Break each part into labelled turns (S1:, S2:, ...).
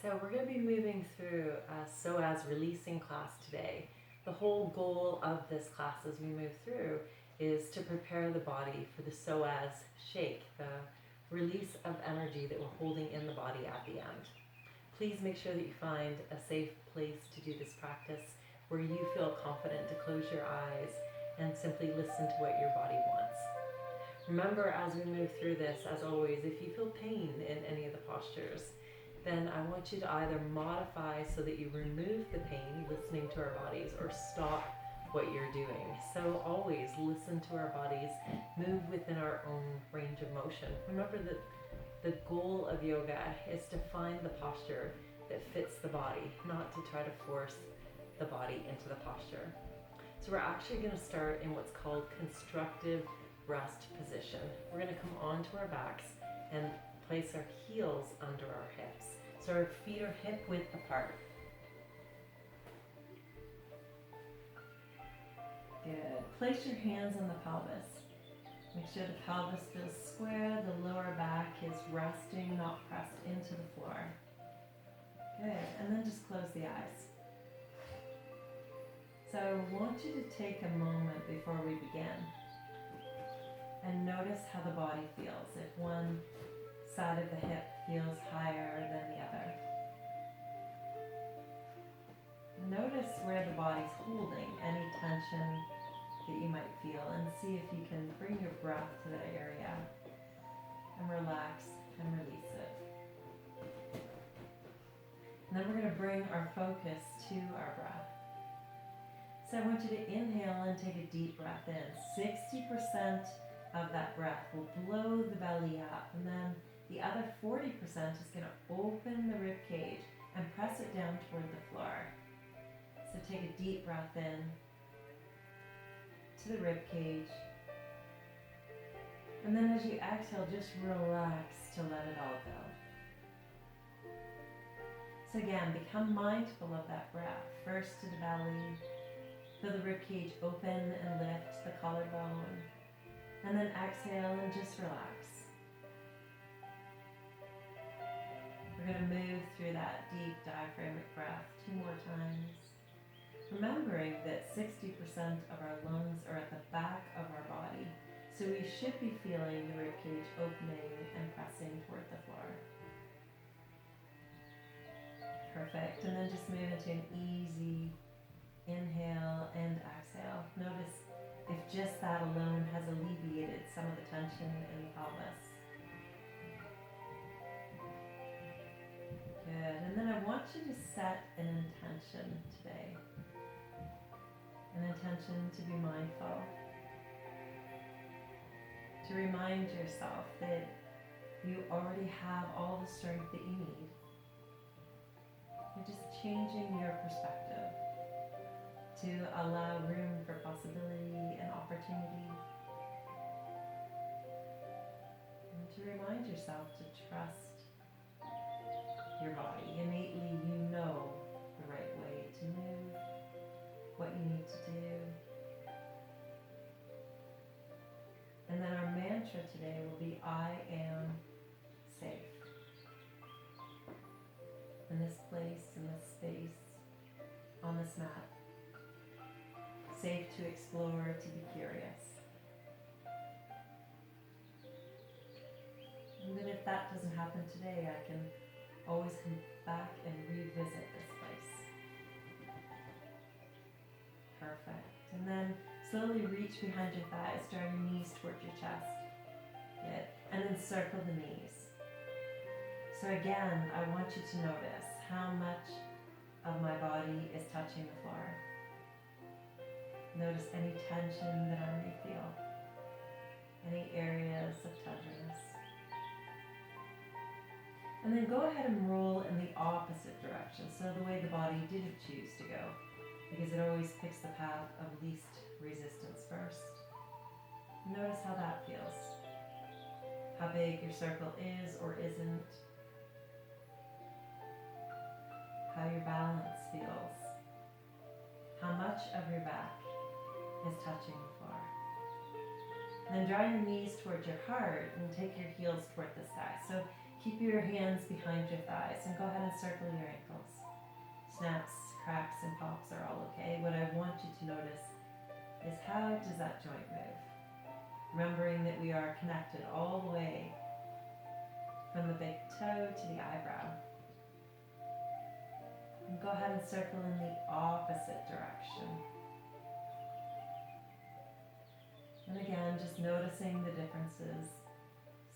S1: So we're going to be moving through a Psoas releasing class today. The whole goal of this class as we move through is to prepare the body for the Psoas shake, the release of energy that we're holding in the body at the end. Please make sure that you find a safe place to do this practice where you feel confident to close your eyes and simply listen to what your body wants. Remember, as we move through this, as always, if you feel pain in any of the postures, then I want you to either modify so that you remove the pain, listening to our bodies, or stop what you're doing. So always listen to our bodies, move within our own range of motion. Remember that the goal of yoga is to find the posture that fits the body, not to try to force the body into the posture. So we're actually going to start in what's called constructive rest position. We're going to come onto our backs and place our heels under our hips. So our feet are hip width apart. Good. Place your hands on the pelvis. Make sure the pelvis feels square, the lower back is resting, not pressed into the floor. Good. And then just close the eyes. So I want you to take a moment before we begin and notice how the body feels. If one side of the hip feels higher than the other. Notice where the body's holding any tension that you might feel, and see if you can bring your breath to that area and relax and release it. And then we're going to bring our focus to our breath. So I want you to inhale and take a deep breath in. 60% of that breath will blow the belly up, and then the other 40% is going to open the rib cage and press it down toward the floor. So take a deep breath in to the rib cage. And then as you exhale, just relax to let it all go. So again, become mindful of that breath. First to the belly, feel the rib cage open and lift the collarbone. And then exhale and just relax. We're going to move through that deep diaphragmatic breath 2 more times. Remembering that 60% of our lungs are at the back of our body, so we should be feeling the rib cage opening and pressing toward the floor. Perfect. And then just move into an easy inhale and exhale. Notice if just that alone has alleviated some of the tension in the pelvis. Good. And then I want you to set an intention today. An intention to be mindful. To remind yourself that you already have all the strength that you need. You're just changing your perspective to allow room for possibility and opportunity. And to remind yourself to trust your body. Innately, you know the right way to move, what you need to do. And then our mantra today will be, I am safe. In this place, in this space, on this mat. Safe to explore, to be curious. And then if that doesn't happen today, I can always come back and revisit this place. Perfect. And then slowly reach behind your thighs, draw your knees towards your chest. Good. And then circle the knees. So again, I want you to notice how much of my body is touching the floor. Notice any tension that I may feel. Any areas of tenderness. And then go ahead and roll in the opposite direction, so the way the body didn't choose to go, because it always picks the path of least resistance first. Notice how that feels. How big your circle is or isn't. How your balance feels. How much of your back is touching the floor. And then draw your knees towards your heart and take your heels toward the sky. So Keep your hands behind your thighs and go ahead and circle your ankles. Snaps, cracks, and pops are all okay. What I want you to notice is how does that joint move? Remembering that we are connected all the way from the big toe to the eyebrow. And go ahead and circle in the opposite direction. And again, just noticing the differences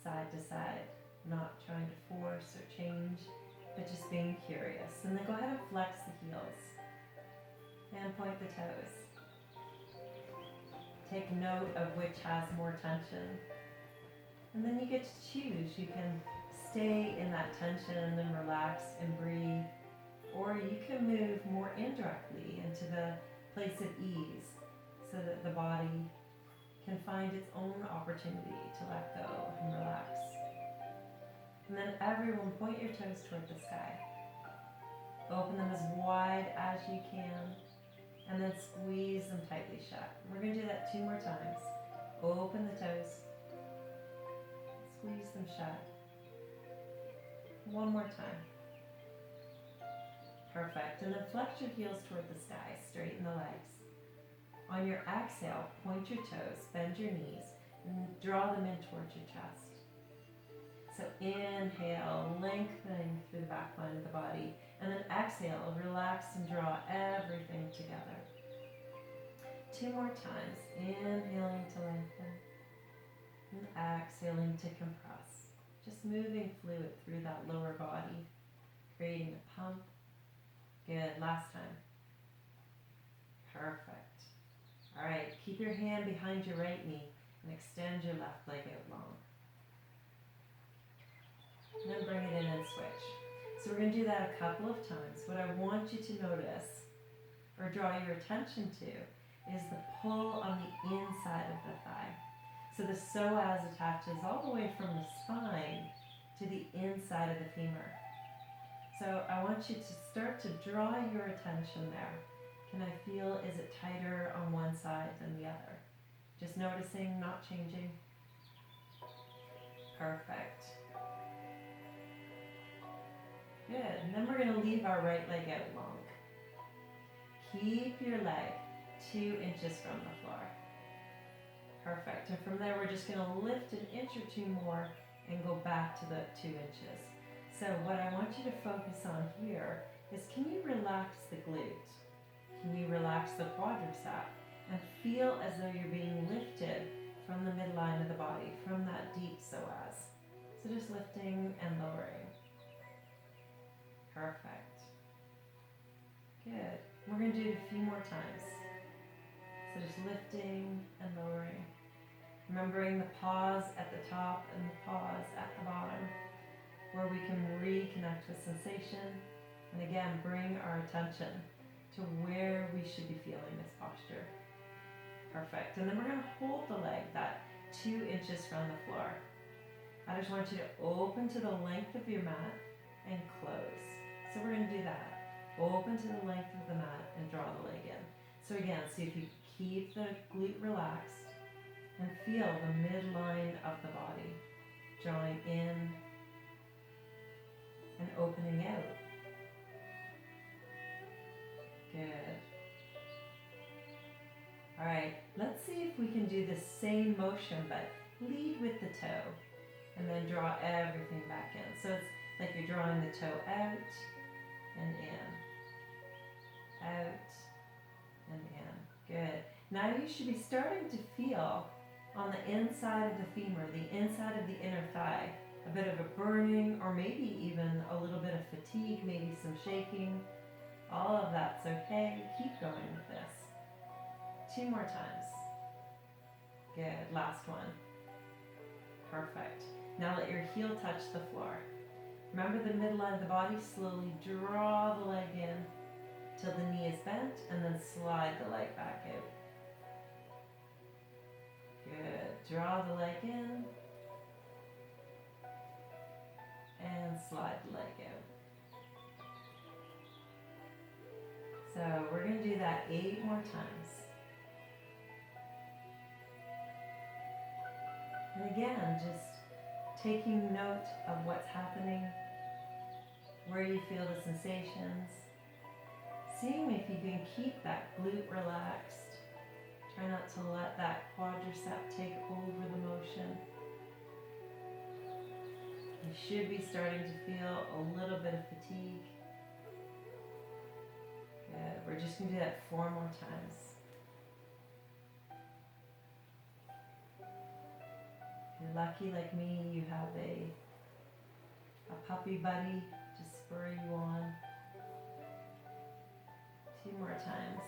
S1: side to side, not trying to force or change, but just being curious. And then go ahead and flex the heels and point the toes. Take note of which has more tension. And then you get to choose. You can stay in that tension and relax and breathe, or you can move more indirectly into the place of ease so that the body can find its own opportunity to let go and relax. And then everyone point your toes toward the sky. Open them as wide as you can, and then squeeze them tightly shut. We're going to do that 2 more times. Open the toes, squeeze them shut. 1 more time. Perfect. And then flex your heels toward the sky, straighten the legs. On your exhale, point your toes, bend your knees, and draw them in towards your chest. So inhale, lengthening through the back line of the body. And then exhale, relax and draw everything together. 2 more times. Inhaling to lengthen. And exhaling to compress. Just moving fluid through that lower body, creating a pump. Good. Last time. Perfect. All right. Keep your hand behind your right knee and extend your left leg out long. And then bring it in and switch. So we're going to do that a couple of times. What I want you to notice or draw your attention to is the pull on the inside of the thigh. So the psoas attaches all the way from the spine to the inside of the femur. So I want you to start to draw your attention there. Can I feel, is it tighter on one side than the other? Just noticing, not changing. Perfect. Good. And then we're going to leave our right leg out long. Keep your leg 2 inches from the floor. Perfect. And from there, we're just going to lift an inch or 2 more and go back to the 2 inches. So what I want you to focus on here is, can you relax the glute? Can you relax the quadricep and feel as though you're being lifted from the midline of the body, from that deep psoas? So just lifting and lowering. Perfect. Good. We're going to do it a few more times. So just lifting and lowering. Remembering the pause at the top and the pause at the bottom, where we can reconnect with sensation and again bring our attention to where we should be feeling this posture. Perfect. And then we're going to hold the leg that 2 inches from the floor. I just want you to open to the length of your mat and close. So we're going to do that. Open to the length of the mat and draw the leg in. So again, see if you keep the glute relaxed and feel the midline of the body drawing in and opening out. Good. All right, let's see if we can do the same motion, but lead with the toe and then draw everything back in. So it's like you're drawing the toe out and in, out and in. Good. Now you should be starting to feel on the inside of the femur, the inside of the inner thigh, a bit of a burning or maybe even a little bit of fatigue, maybe some shaking. All of that's okay. Keep going with this. 2 more times. Good. Last one. Perfect. Now let your heel touch the floor. Remember the midline of the body. Slowly draw the leg in till the knee is bent and then slide the leg back out. Good. Draw the leg in and slide the leg out. So we're going to do that 8 more times. And again, just taking note of what's happening, where you feel the sensations, seeing if you can keep that glute relaxed. Try not to let that quadricep take over the motion. You should be starting to feel a little bit of fatigue. Good. We're just going to do that 4 more times. If you're lucky like me, you have a puppy buddy to spur you on. 2 more times.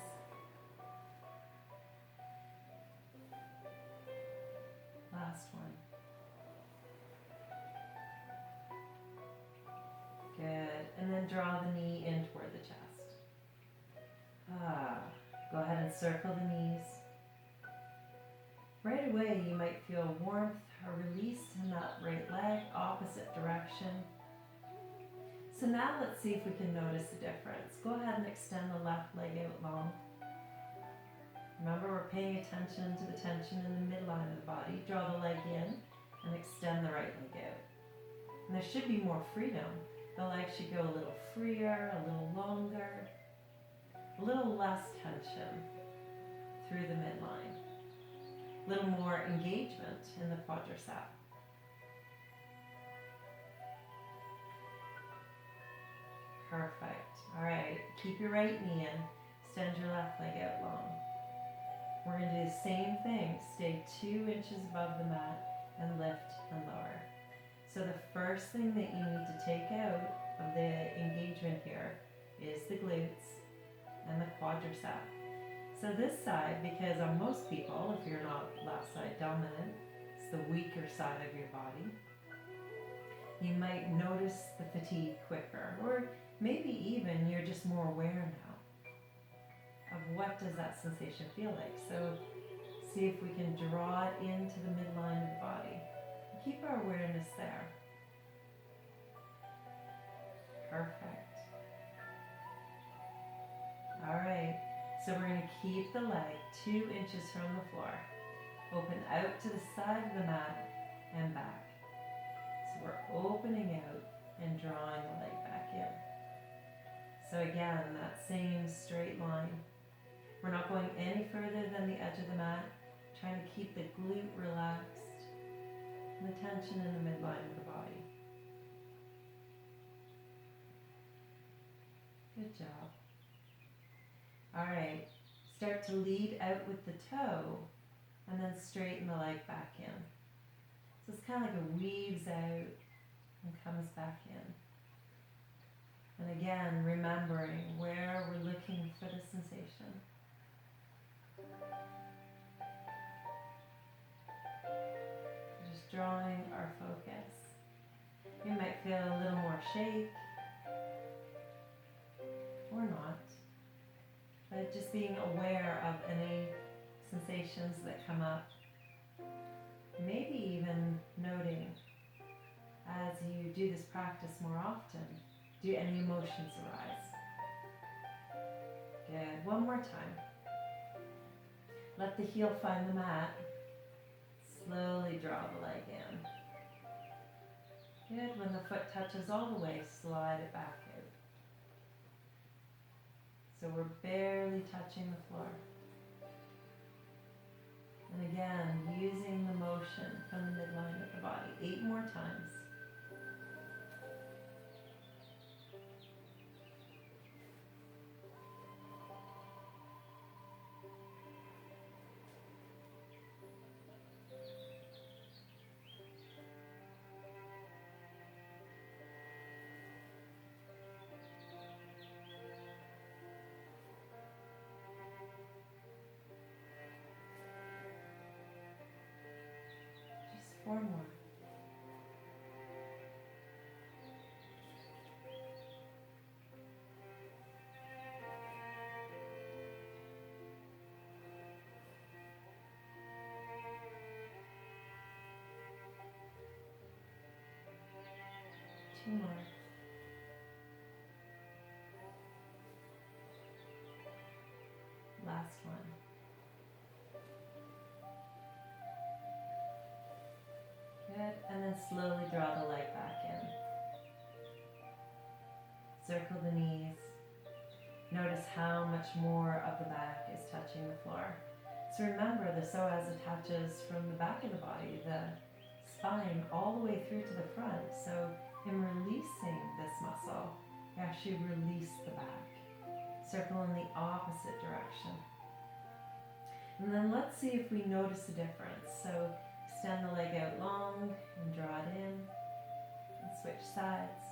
S1: Last one. Good. And then draw the knee in toward the chest. Go ahead and circle the knees. Right away you might feel warmth or release in that right leg, opposite direction. So now let's see if we can notice the difference. Go ahead and extend the left leg out long. Remember, we're paying attention to the tension in the midline of the body. Draw the leg in and extend the right leg out. And there should be more freedom. The leg should go a little freer, a little longer, a little less tension through the midline, a little more engagement in the quadricep. Perfect. All right, keep your right knee in, extend your left leg out long. We're going to do the same thing. Stay 2 inches above the mat and lift and lower. So the first thing that you need to take out of the engagement here is the glutes and the quadricep. So this side, because on most people, if you're not left side dominant, it's the weaker side of your body. You might notice the fatigue quicker, or maybe even you're just more aware now of what does that sensation feel like. So see if we can draw it into the midline of the body. Keep our awareness there. Perfect. All right, so we're going to keep the leg 2 inches from the floor. Open out to the side of the mat and back. So we're opening out and drawing the leg back in. So again, that same straight line. We're not going any further than the edge of the mat, trying to keep the glute relaxed and the tension in the midline of the body. Good job. All right, start to lead out with the toe and then straighten the leg back in. So it's kind of like it weaves out and comes back in. And again, remembering where we're looking for the sensation. Just drawing our focus. You might feel a little more shake or not, but just being aware of any sensations that come up. Maybe even noting as you do this practice more often, do any emotions arise? Good. One more time. Let the heel find the mat. Slowly draw the leg in. Good. When the foot touches all the way, slide it back out. So we're barely touching the floor. And again, using the motion from the midline of the body. 8 more times. Just 4 more. Two more. Last one. Good. And then slowly Circle the knees. Notice how much more of the back is touching the floor. So remember, the psoas attaches from the back of the body, the spine, all the way through to the front. So in releasing this muscle, you actually release the back. Circle in the opposite direction. And then let's see if we notice a difference. So extend the leg out long and draw it in. And switch sides.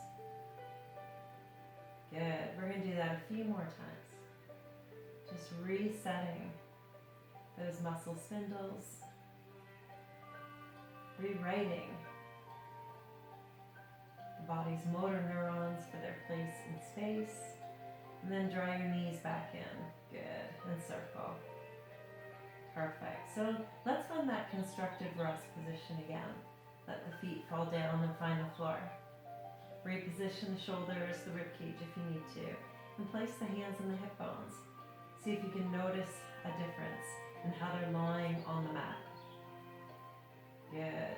S1: Good. We're going to do that a few more times. Just resetting those muscle spindles. Rewriting the body's motor neurons for their place in space. And then draw your knees back in. Good. And circle. Perfect. So let's find that constructive rest position again. Let the feet fall down and find the floor. Reposition the shoulders, the ribcage if you need to, and place the hands on the hip bones. See if you can notice a difference in how they're lying on the mat. Good.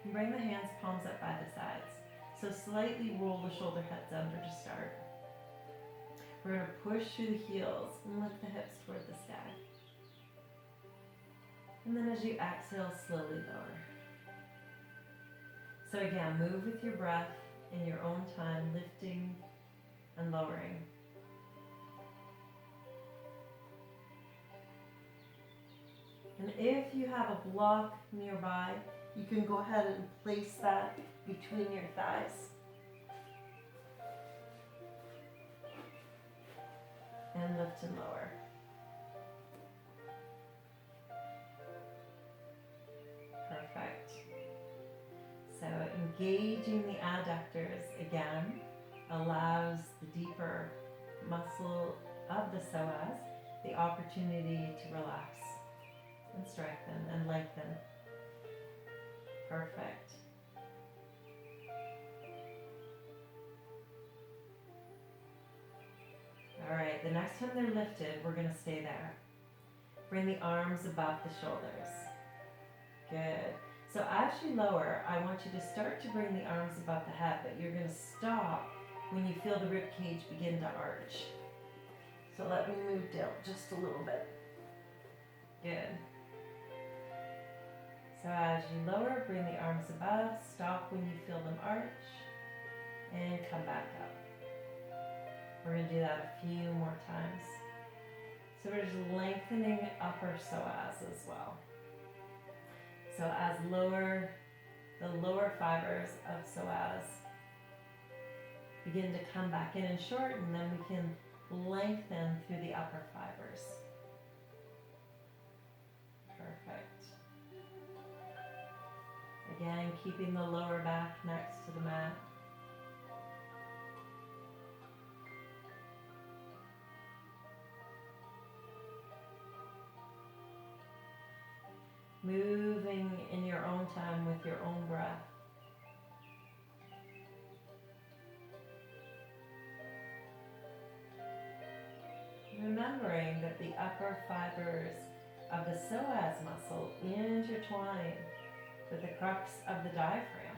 S1: And bring the hands palms up by the sides. So slightly roll the shoulder heads under to start. We're going to push through the heels and lift the hips toward the sky. And then as you exhale, slowly lower. So again, move with your breath in your own time, lifting and lowering. And if you have a block nearby, you can go ahead and place that between your thighs. And lift and lower. Perfect. So engaging the adductors again allows the deeper muscle of the psoas the opportunity to relax and strengthen and lengthen. Perfect. All right, the next time they're lifted, we're going to stay there. Bring the arms above the shoulders. Good. So as you lower, I want you to start to bring the arms above the head, but you're going to stop when you feel the rib cage begin to arch. So let me move down just a little bit. Good. So as you lower, bring the arms above, stop when you feel them arch, and come back up. We're going to do that a few more times. So we're just lengthening upper psoas as well. So as the lower fibers of psoas begin to come back in and shorten, then we can lengthen through the upper fibers. Perfect. Again, keeping the lower back next to the mat. Moving in your own time with your own breath. Remembering that the upper fibers of the psoas muscle intertwine with the crux of the diaphragm.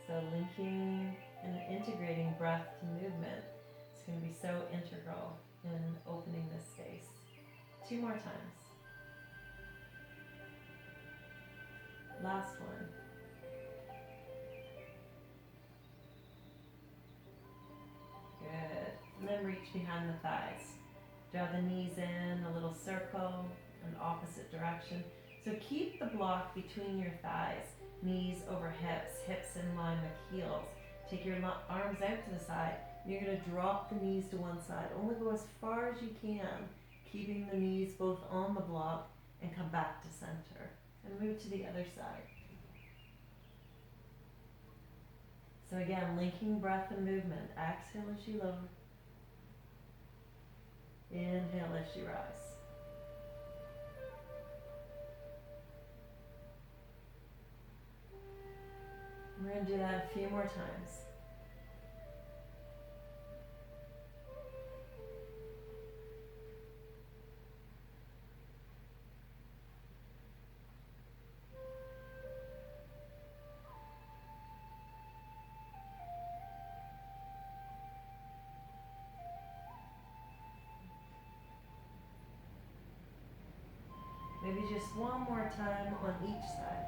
S1: So linking and integrating breath to movement is going to be so integral in opening this space. 2 more times. Last one. Good. And then reach behind the thighs. Draw the knees in, a little circle, an opposite direction. So keep the block between your thighs, knees over hips, hips in line with heels. Take your arms out to the side. You're going to drop the knees to one side. Only go as far as you can, keeping the knees both on the block and come back to center. And move to the other side. So again, linking breath and movement. Exhale as you lower. Inhale as you rise. We're going to do that a few more times. Maybe just one more time on each side.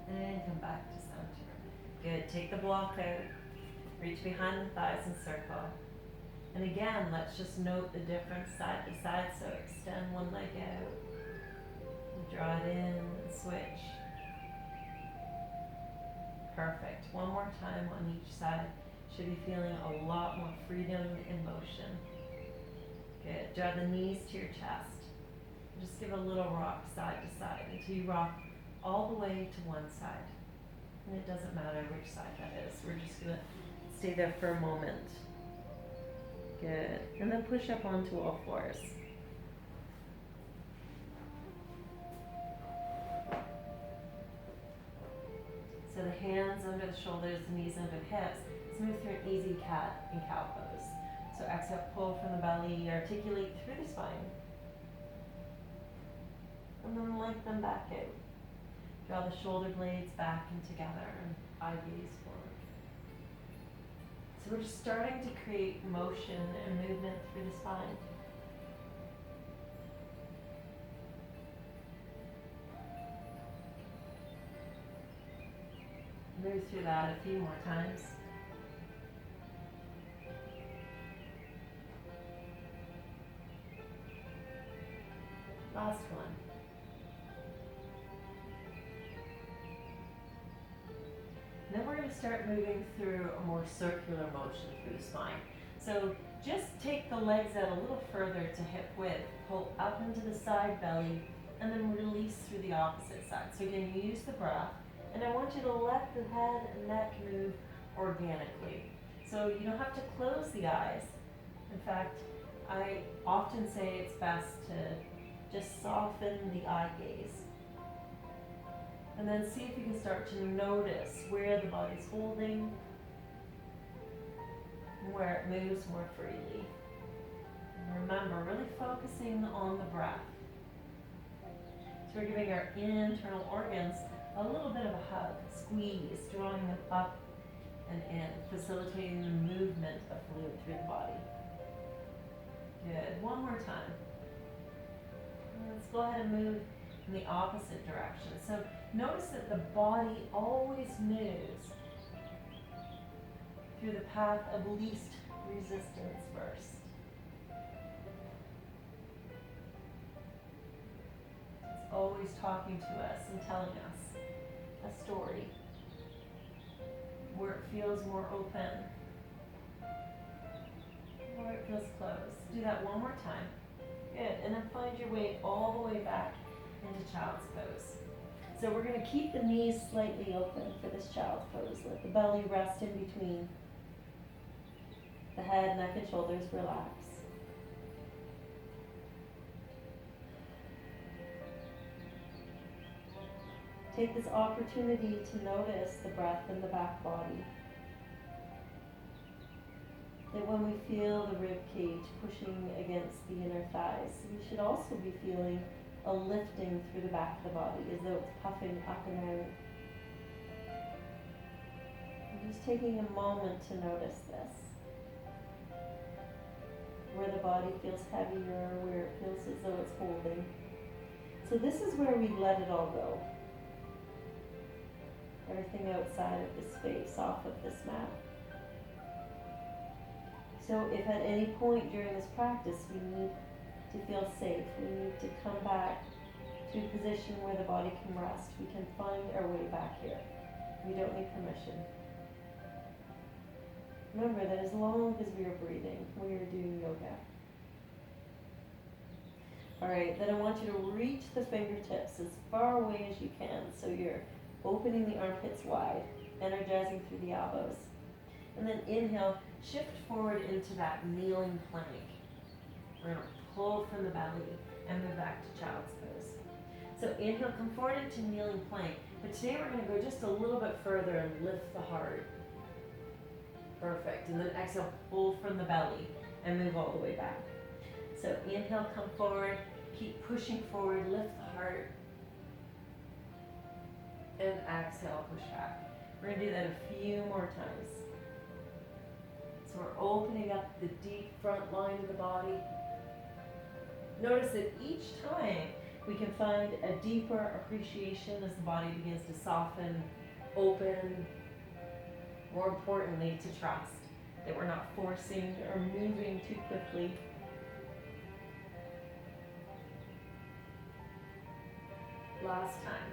S1: And come back to center. Good. Take the block out. Reach behind the thighs and circle. And again, let's just note the difference side to side. So extend one leg out. Draw it in and switch. Perfect. One more time on each side. Should be feeling a lot more freedom and motion. Good. Draw the knees to your chest. Just give a little rock side to side until you rock all the way to one side. And it doesn't matter which side that is. We're just going to stay there for a moment. Good. And then push up onto all fours. So the hands under the shoulders, the knees under the hips. Let's move through an easy cat and cow pose. So exhale, pull from the belly, articulate through the spine. And then lengthen back out. Draw the shoulder blades back and together and eye gaze forward. So we're just starting to create motion and movement through the spine. Move through that a few more times. Last one. Then we're going to start moving through a more circular motion through the spine. So just take the legs out a little further to hip width, pull up into the side belly, and then release through the opposite side. So again, you use the breath, and I want you to let the head and neck move organically. So you don't have to close the eyes. In fact, I often say it's best to just soften the eye gaze. And then see if you can start to notice where the body's holding, and where it moves more freely. And remember, really focusing on the breath. So we're giving our internal organs a little bit of a hug, squeeze, drawing them up and in, facilitating the movement of fluid through the body. Good. One more time. And let's go ahead and move in the opposite direction. So notice that the body always moves through the path of least resistance first. It's always talking to us and telling us a story where it feels more open, where it feels closed. Do that one more time. Good. And then find your way all the way back into child's pose. So we're going to keep the knees slightly open for this child's pose. Let the belly rest in between. The head, neck, and shoulders relax. Take this opportunity to notice the breath in the back body. That when we feel the rib cage pushing against the inner thighs, we should also be feeling a lifting through the back of the body as though it's puffing up and out. And just taking a moment to notice this. Where the body feels heavier, where it feels as though it's holding. So this is where we let it all go. Everything outside of this space, off of this mat. So if at any point during this practice we need to feel safe, we need to come back to a position where the body can rest, we can find our way back here. We don't need permission. Remember that as long as we are breathing, we are doing yoga. Alright, then I want you to reach the fingertips as far away as you can, so you're opening the armpits wide, energizing through the elbows. And then inhale, shift forward into that kneeling plank. We're going to pull from the belly and move back to child's pose. So inhale, come forward into kneeling plank. But today we're going to go just a little bit further and lift the heart. Perfect. And then exhale, pull from the belly and move all the way back. So inhale, come forward, keep pushing forward, lift the heart. And exhale, push back. We're going to do that a few more times. So we're opening up the deep front line of the body. Notice that each time we can find a deeper appreciation as the body begins to soften, open. More importantly, to trust that we're not forcing or moving too quickly. Last time.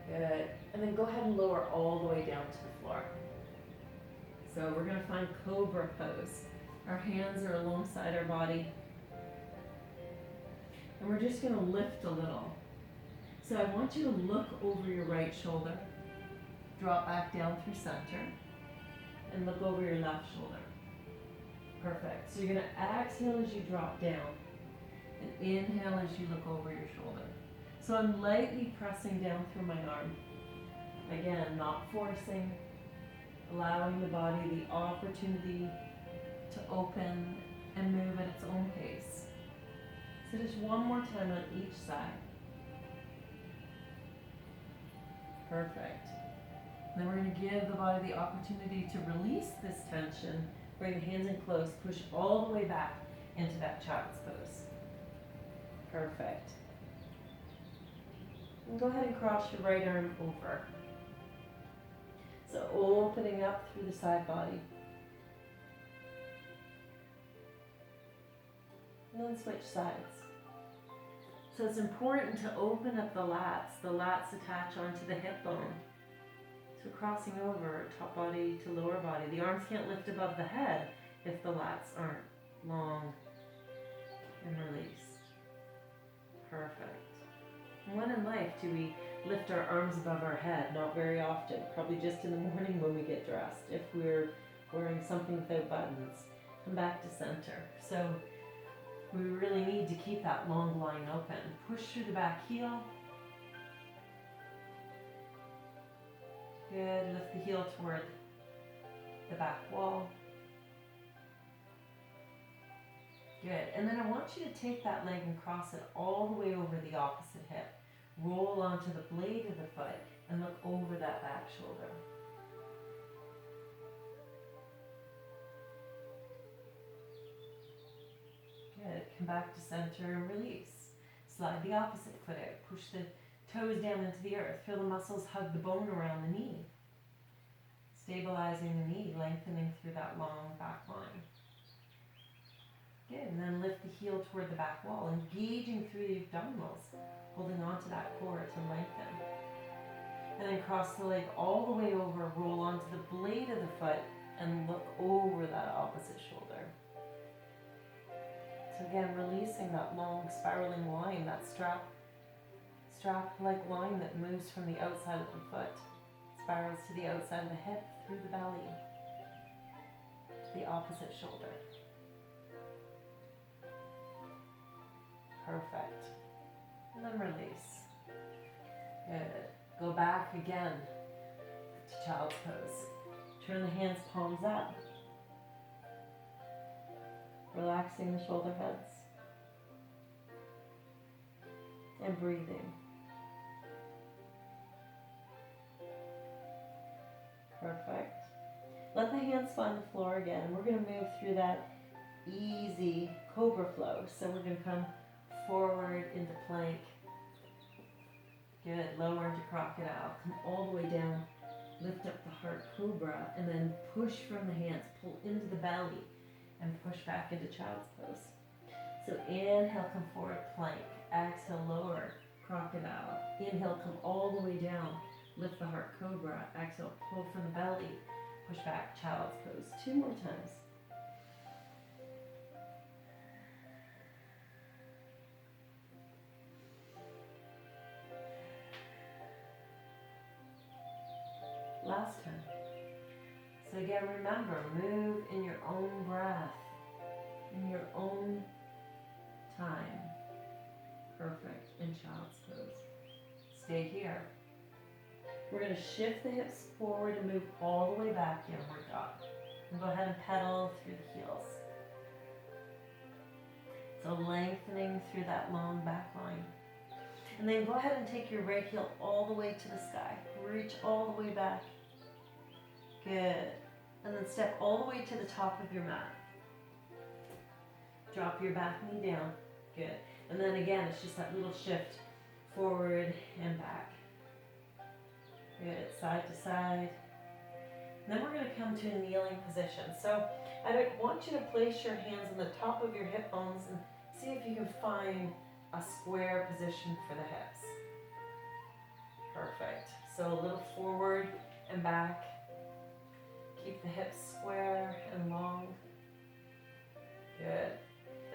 S1: Good. And then go ahead and lower all the way down to the floor. So we're going to find Cobra pose. Our hands are alongside our body. And we're just going to lift a little. So I want you to look over your right shoulder, drop back down through center, and look over your left shoulder. Perfect. So you're going to exhale as you drop down, and inhale as you look over your shoulder. So I'm lightly pressing down through my arm. Again, not forcing, allowing the body the opportunity to open and move at its own pace. So just one more time on each side. Perfect. Then we're going to give the body the opportunity to release this tension. Bring the hands in close, push all the way back into that child's pose. Perfect. And go ahead and cross your right arm over. So opening up through the side body. And then switch sides. So it's important to open up the lats. The lats attach onto the hip bone. So crossing over top body to lower body. The arms can't lift above the head if the lats aren't long and released. Perfect. And when in life do we lift our arms above our head? Not very often. Probably just in the morning when we get dressed. If we're wearing something without buttons. Come back to center. So we really need to keep that long line open. Push through the back heel. Good. Lift the heel toward the back wall. Good. And then I want you to take that leg and cross it all the way over the opposite hip. Roll onto the blade of the foot and look over that back shoulder. Good. Come back to center and release. Slide the opposite foot out. Push the toes down into the earth. Feel the muscles hug the bone around the knee. Stabilizing the knee, lengthening through that long back line. Good. And then lift the heel toward the back wall, engaging through the abdominals, holding onto that core to lengthen. And then cross the leg all the way over, roll onto the blade of the foot, and look over that opposite shoulder. So again, releasing that long spiraling line, that strap-like line that moves from the outside of the foot, spirals to the outside of the hip, through the belly, to the opposite shoulder. Perfect. And then release. Good. Go back again to child's pose. Turn the hands palms up. Relaxing the shoulder heads. And breathing. Perfect. Let the hands find the floor again. We're going to move through that easy Cobra flow. So we're going to come forward into plank. Good. Lower into crocodile. Come all the way down. Lift up the heart, Cobra, and then push from the hands. Pull into the belly and push back into child's pose. So inhale, come forward, plank. Exhale, lower, crocodile. Inhale, come all the way down. Lift the heart, Cobra. Exhale, pull from the belly. Push back, child's pose. 2 more times. Last time. So again, remember, move in your own breath, in your own time. Perfect. In child's pose. Stay here. We're going to shift the hips forward and move all the way back, downward dog. And go ahead and pedal through the heels. So lengthening through that long back line. And then go ahead and take your right heel all the way to the sky. Reach all the way back. Good. And then step all the way to the top of your mat. Drop your back knee down. Good. And then again, it's just that little shift forward and back. Good. Side to side. And then we're going to come to a kneeling position. So I want you to place your hands on the top of your hip bones and see if you can find a square position for the hips. Perfect. So a little forward and back. Keep the hips square and long. Good.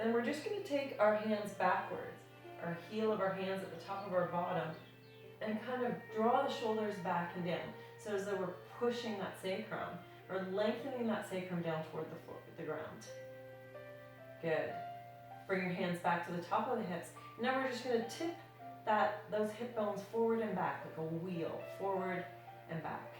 S1: And we're just going to take our hands backwards, our heel of our hands at the top of our bottom, and kind of draw the shoulders back and down. So as though we're pushing that sacrum, or lengthening that sacrum down toward the floor, the ground. Good. Bring your hands back to the top of the hips. Now we're just going to tip those hip bones forward and back like a wheel, forward and back.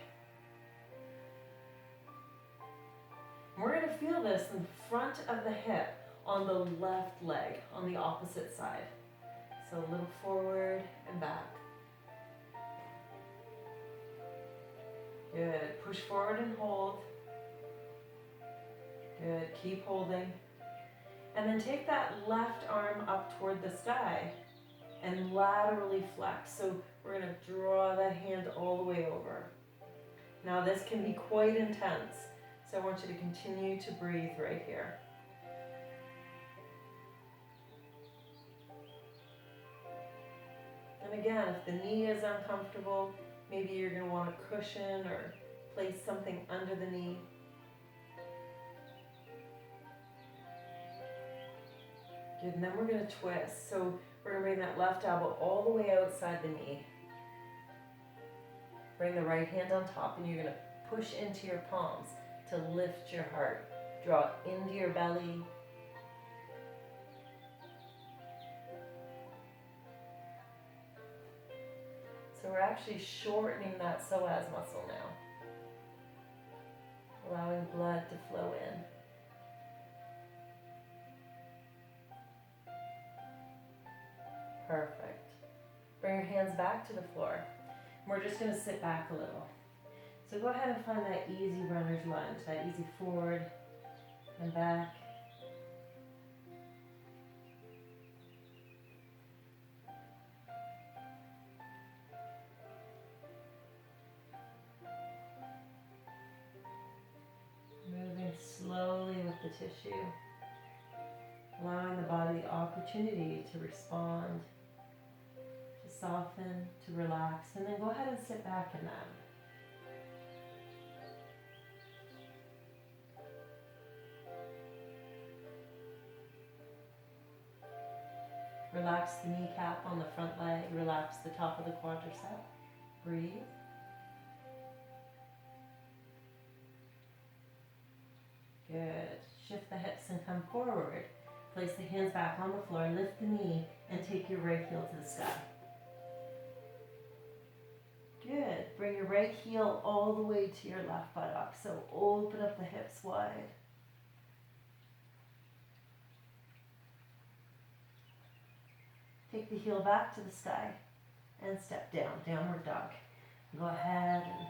S1: And we're going to feel this in front of the hip on the left leg, on the opposite side. So a little forward and back. Good. Push forward and hold. Good. Keep holding. And then take that left arm up toward the sky and laterally flex. So we're going to draw that hand all the way over. Now this can be quite intense, so I want you to continue to breathe right here. And again, if the knee is uncomfortable, maybe you're going to want a cushion or place something under the knee. Good, and then we're going to twist. So we're going to bring that left elbow all the way outside the knee. Bring the right hand on top, and you're going to push into your palms to lift your heart. Draw into your belly. So we're actually shortening that psoas muscle now, allowing blood to flow in. Perfect. Bring your hands back to the floor. We're just going to sit back a little. So go ahead and find that easy runner's lunge, that easy forward and back. Moving slowly with the tissue, allowing the body the opportunity to respond, to soften, to relax, and then go ahead and sit back in that. Relax the kneecap on the front leg, relax the top of the quadricep. Breathe. Good. Shift the hips and come forward. Place the hands back on the floor, lift the knee, and take your right heel to the sky. Good. Bring your right heel all the way to your left buttock. So open up the hips wide. Take the heel back to the sky and step down, downward dog. Go ahead and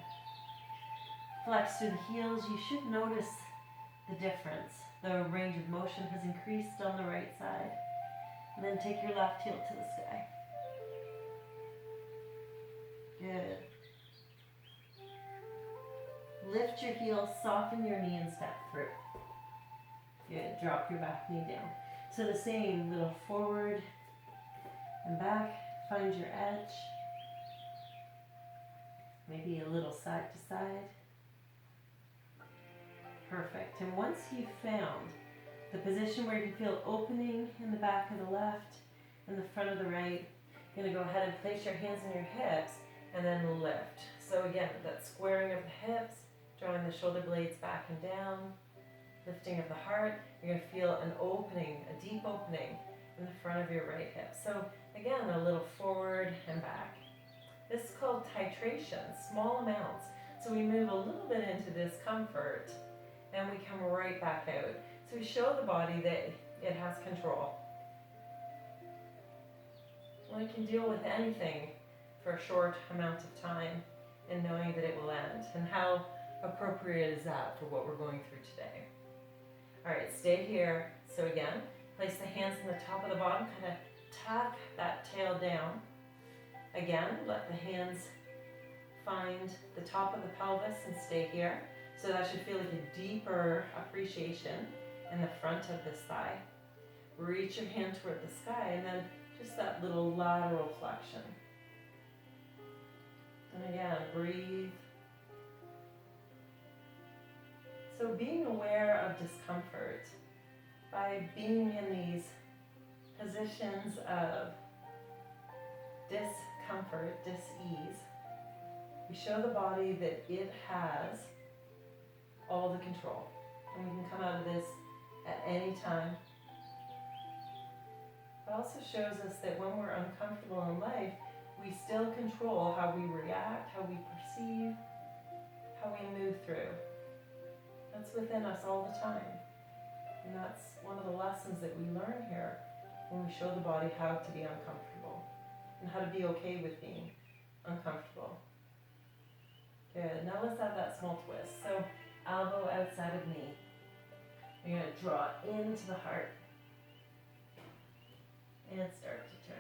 S1: flex through the heels. You should notice the difference. The range of motion has increased on the right side. And then take your left heel to the sky. Good. Lift your heel, soften your knee, and step through. Good. Drop your back knee down. So the same, little forward and back. Find your edge. Maybe a little side to side. Perfect. And once you've found the position where you feel opening in the back of the left and the front of the right, you're going to go ahead and place your hands on your hips and then lift. So again, that squaring of the hips, drawing the shoulder blades back and down, lifting of the heart. You're going to feel an opening, a deep opening in the front of your right hip. So again, a little forward and back. This is called titration, small amounts. So we move a little bit into discomfort and we come right back out. So we show the body that it has control. we can deal with anything for a short amount of time and knowing that it will end. And how appropriate is that for what we're going through today? All right, stay here. So again, place the hands on the top of the bottom, kind of tuck that tail down. Again, let the hands find the top of the pelvis and stay here. So that should feel like a deeper appreciation in the front of this thigh. Reach your hand toward the sky and then just that little lateral flexion. And again, breathe. So being aware of discomfort by being in these positions of discomfort, dis-ease, we show the body that it has all the control. And we can come out of this at any time. It also shows us that when we're uncomfortable in life, we still control how we react, how we perceive, how we move through. That's within us all the time. And that's one of the lessons that we learn here when we show the body how to be uncomfortable and how to be okay with being uncomfortable. Good. Now let's have that small twist. So elbow outside of knee. You're going to draw into the heart and start to turn.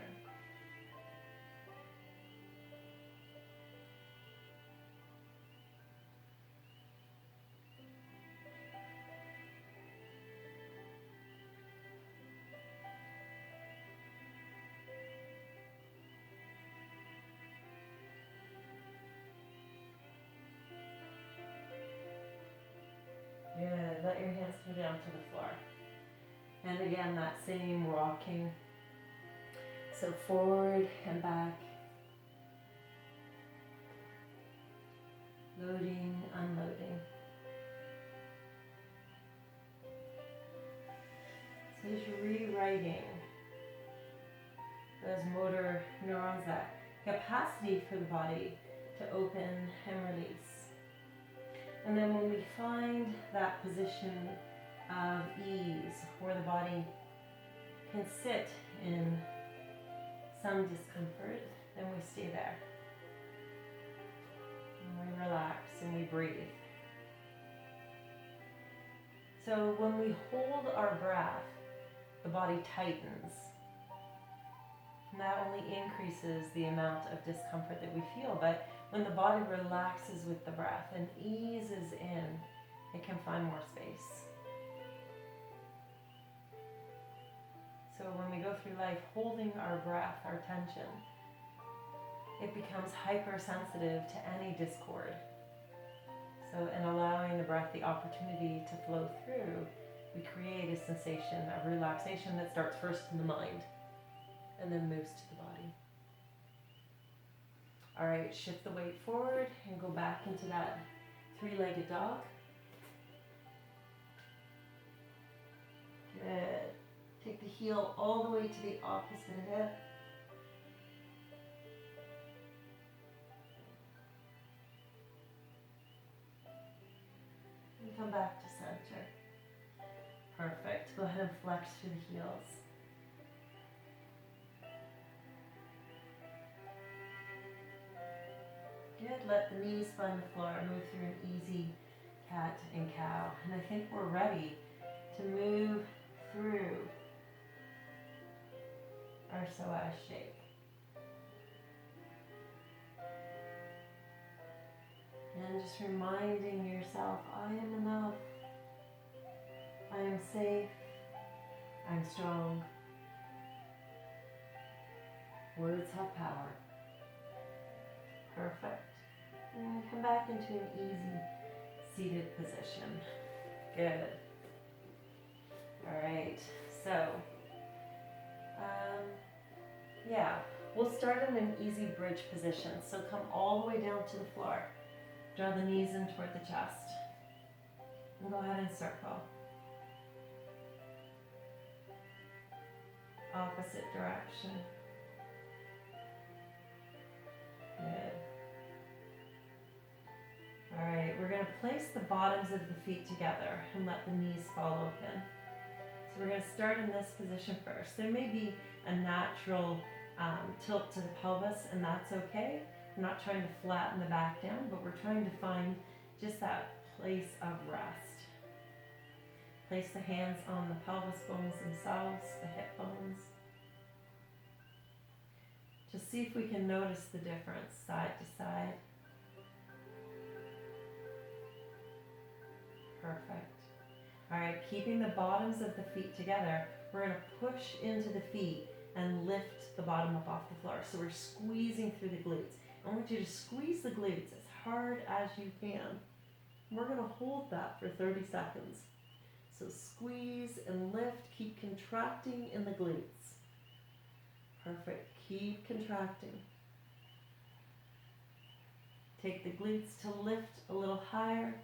S1: Good. Let your hands come down to the floor. And again, that same rocking. So forward and back. Loading, unloading. So just rewriting those motor neurons, that capacity for the body to open and release. And then when we find that position of ease where the body can sit in some discomfort, then we stay there. And we relax and we breathe. So when we hold our breath, the body tightens. And that only increases the amount of discomfort that we feel. But when the body relaxes with the breath and eases in, it can find more space. So when we go through life holding our breath, our tension, it becomes hypersensitive to any discord. So in allowing the breath the opportunity to flow through, we create a sensation of relaxation that starts first in the mind and then moves to the body. All right, shift the weight forward and go back into that three-legged dog. Good. Take the heel all the way to the opposite hip. And come back to center. Perfect. Go ahead and flex through the heels. Good. Let the knees find the floor. Move through an easy cat and cow. And I think we're ready to move through our Psoas shake. And just reminding yourself, I am enough. I am safe. I'm strong. Words have power. Perfect. And come back into an easy seated position. Good. All right. So, we'll start in an easy bridge position. So come all the way down to the floor. Draw the knees in toward the chest. And go ahead and circle. Opposite direction. Good. All right, we're going to place the bottoms of the feet together and let the knees fall open. So we're going to start in this position first. There may be a natural tilt to the pelvis, and that's okay. We're not trying to flatten the back down, but we're trying to find just that place of rest. Place the hands on the pelvis bones themselves, the hip bones. Just see if we can notice the difference side to side. Perfect. All right, keeping the bottoms of the feet together, we're going to push into the feet and lift the bottom up off the floor. So we're squeezing through the glutes. I want you to squeeze the glutes as hard as you can. We're going to hold that for 30 seconds. So squeeze and lift, keep contracting in the glutes. Perfect, keep contracting. Take the glutes to lift a little higher,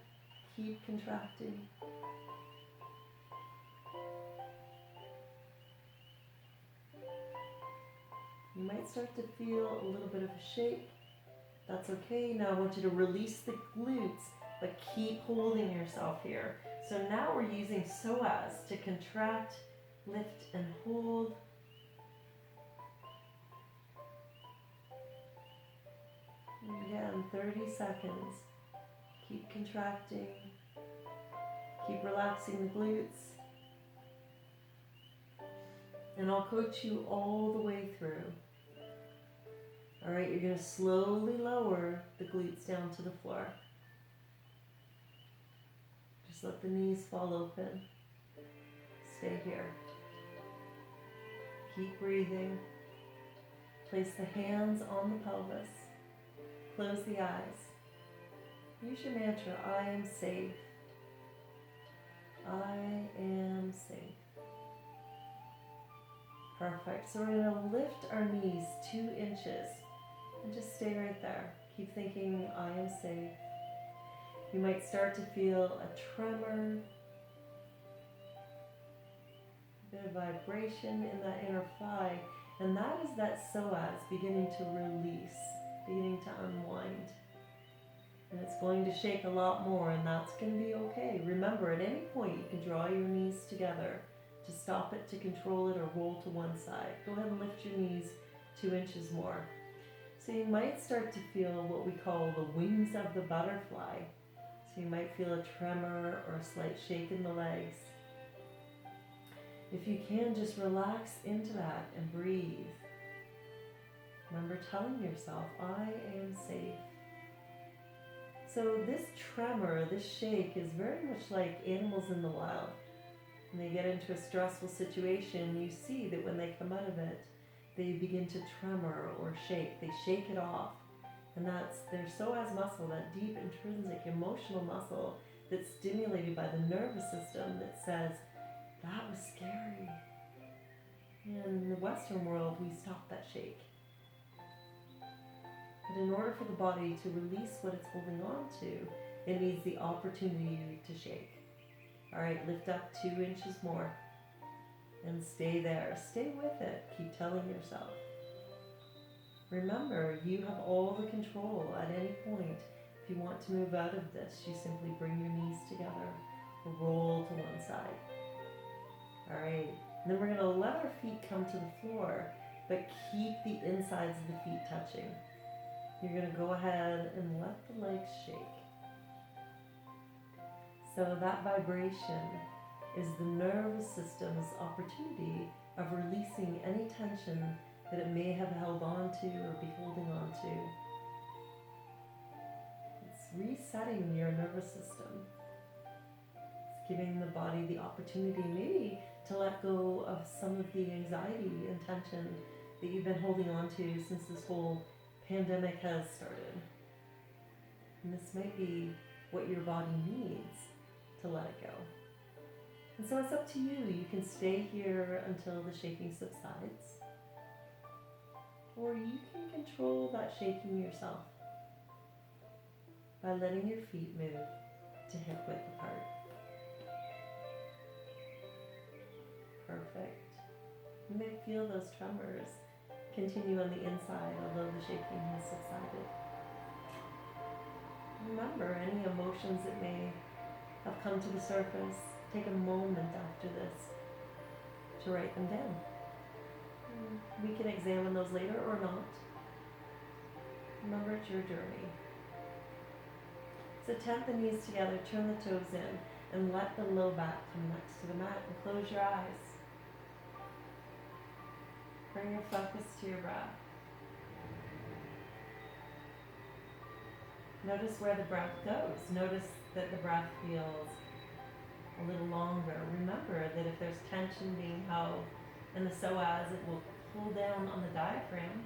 S1: keep contracting. You might start to feel a little bit of a shake. That's okay. Now I want you to release the glutes, but keep holding yourself here. So now we're using psoas to contract, lift, and hold. And again, 30 seconds. Keep contracting. Keep relaxing the glutes. And I'll coach you all the way through. All right, you're going to slowly lower the glutes down to the floor. Just let the knees fall open. Stay here. Keep breathing. Place the hands on the pelvis. Close the eyes. Use your mantra, I am safe. I am safe. Perfect. So we're going to lift our knees 2 inches and just stay right there. Keep thinking, I am safe. You might start to feel a tremor, a bit of vibration in that inner thigh, and that is that psoas beginning to release, beginning to unwind. And it's going to shake a lot more, and that's going to be okay. Remember, at any point you can draw your knees together to stop it, to control it, or roll to one side. Go ahead and lift your knees 2 inches more. So you might start to feel what we call the wings of the butterfly. So you might feel a tremor or a slight shake in the legs. If you can, just relax into that and breathe. Remember telling yourself, I am safe. So this tremor, this shake is very much like animals in the wild. When they get into a stressful situation, you see that when they come out of it, they begin to tremor or shake. They shake it off. And that's their psoas muscle, that deep intrinsic emotional muscle that's stimulated by the nervous system that says, that was scary. In the Western world, we stop that shake. But in order for the body to release what it's holding on to, it needs the opportunity to shake. All right, lift up 2 inches more and stay there. Stay with it. Keep telling yourself. Remember, you have all the control at any point. If you want to move out of this, you simply bring your knees together, roll to one side. All right, and then we're going to let our feet come to the floor, but keep the insides of the feet touching. You're going to go ahead and let the legs shake. So that vibration is the nervous system's opportunity of releasing any tension that it may have held on to or be holding on to. It's resetting your nervous system. It's giving the body the opportunity maybe to let go of some of the anxiety and tension that you've been holding on to since this whole pandemic has started. And this might be what your body needs to let it go. And so it's up to you. You can stay here until the shaking subsides, or you can control that shaking yourself by letting your feet move to hip width apart. Perfect. You may feel those tremors continue on the inside, although the shaking has subsided. Remember any emotions that may have come to the surface. Take a moment after this to write them down. We can examine those later or not. Remember, it's your journey. So tent the knees together, turn the toes in, and let the low back come next to the mat, and close your eyes. Bring your focus to your breath. Notice where the breath goes. Notice that the breath feels a little longer. Remember that if there's tension being held in the psoas, it will pull down on the diaphragm,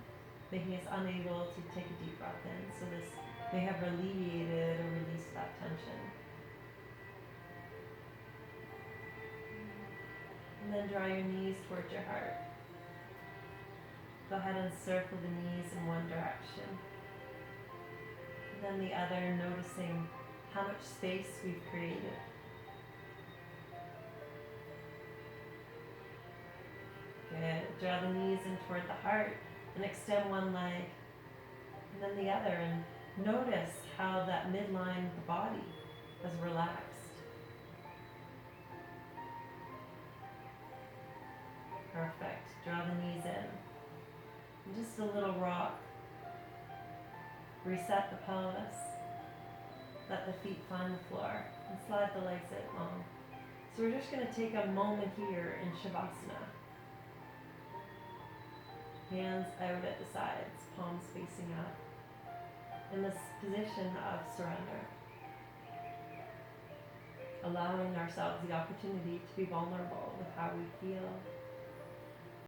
S1: making us unable to take a deep breath in. So this may have alleviated or released that tension. And then draw your knees towards your heart. Go ahead and circle the knees in one direction. And then the other, noticing how much space we've created. Good. Draw the knees in toward the heart and extend one leg and then the other, and notice how that midline of the body has relaxed. Perfect. Draw the knees in. And just a little rock. Reset the pelvis. Let the feet find the floor and slide the legs out long. So we're just going to take a moment here in Shavasana. Hands out at the sides, palms facing up. In this position of surrender. Allowing ourselves the opportunity to be vulnerable with how we feel